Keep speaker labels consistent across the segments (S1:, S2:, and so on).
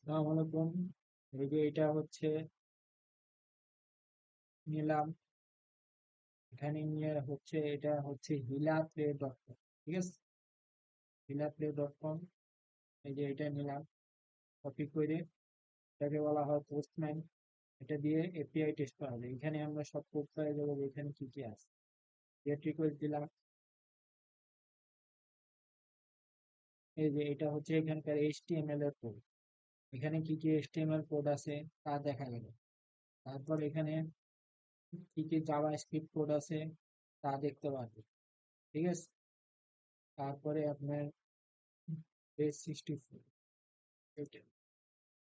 S1: আসসালামু আলাইকুম। এই যে এটা হচ্ছে নিলাম, এখানে নিয়ে হচ্ছে এটা হচ্ছে হিলা প্লে ডট কম। ঠিক আছে, হিলা প্লে ডট কম। এই যে এটা নিলাম, কপি করে এটাকে বলা হয় পোস্টম্যান। এটা দিয়ে এপিআই টেস্ট করা হবে। এখানে আমরা সব কোড পেয়ে যাবো যে এখানে কি কি আছে। গেট রিকোয়েস্ট দিলাম। এই যে এটা হচ্ছে এখানকার এইচটিএমএল এর কোড। এখানে কি কি এইচটিএমএল কোড আছে তা দেখা গেল। তারপর এখানে কি কি জাভা স্ক্রিপ্ট কোড আছে তা দেখতে পারবে। ঠিক আছে, তারপরে আপনার বেস 64,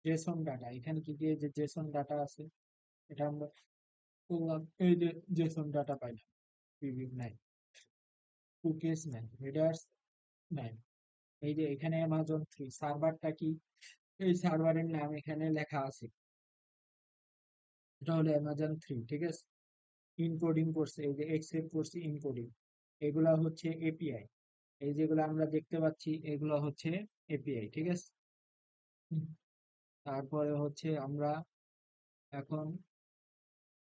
S1: জেসন ডাটা, এখানে কি কি যে জেসন ডাটা আছে এটা আমরা করলাম। এই যে জেসন ডাটা পাইলাম, প্রিভিউ নাই, কুকিজ নাই, হেডার্স নাই। এই যে এখানে অ্যামাজন 3 সার্ভারটা কি, এই সার্ভারের নাম এখানে লেখা আছে, এটা হলো অ্যামাজন 3। ঠিক আছে, ইনকোডিং করছে, এই যে এক্সেপ্ট করছে ইনকোডিং, এগুলা হচ্ছে এপিআই। এই যেগুলো আমরা দেখতে পাচ্ছি এগুলো হচ্ছে এপিআই। ঠিক আছে, হুম। তারপরে হচ্ছে আমরা এখন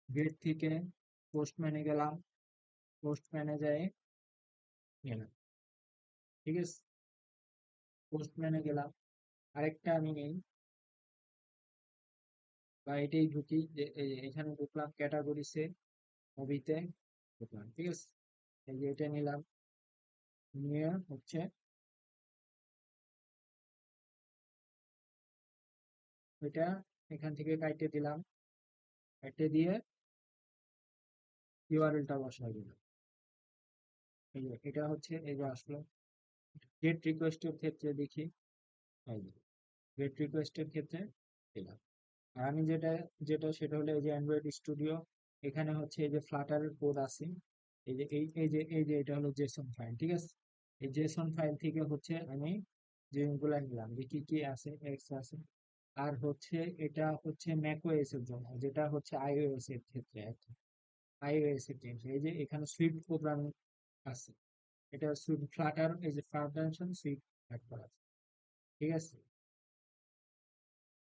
S1: গেট থেকে পোস্টম্যানে গেলাম, পোস্টম্যানে যাই গেলাম। ঠিক আছে, পোস্টম্যানে গেলাম। আরেকটা আমি নেই বা এটাই ঢুকি যে এখানে ঢুকলাম ক্যাটাগরিসে, মুভিতে ঢুকলাম। ঠিক আছে, এই যে এটা নিলাম, নিয়ে হচ্ছে এটা এখান থেকে কাইটে দিলাম, কাইটে দিয়ে ইউআরএলটা বসাই দিলাম। এই যে এটা হচ্ছে এই যে আসলো। গেট রিকোয়েস্টের ক্ষেত্রে দেখি, এই যে গেট রিকোয়েস্টের ক্ষেত্রে দিলাম। আর আমি যেটা যেটা সেটা হলো এই যে অ্যান্ড্রয়েড স্টুডিও। এখানে হচ্ছে এই যে ফ্লাটারের কোড আছে। এই যে এটা হলো জেসন ফাইল। ঠিক আছে, এই জেসন ফাইল থেকে হচ্ছে আমি জিনিসগুলা নিলাম যে কি কি আছে, এক্স আছে। আর হচ্ছে এটা হচ্ছে ম্যাকওএস এর জন্য, যেটা হচ্ছে আইওএস এর ক্ষেত্রে আর কি। আইওএস এর ক্ষেত্রে এই যে এখানে সুইফট প্রোগ্রামিং আছে। এটা সুইফট ফ্লাটার, এই যে ফ্লাটার সুইফট অ্যাড করা আছে। ঠিক আছে,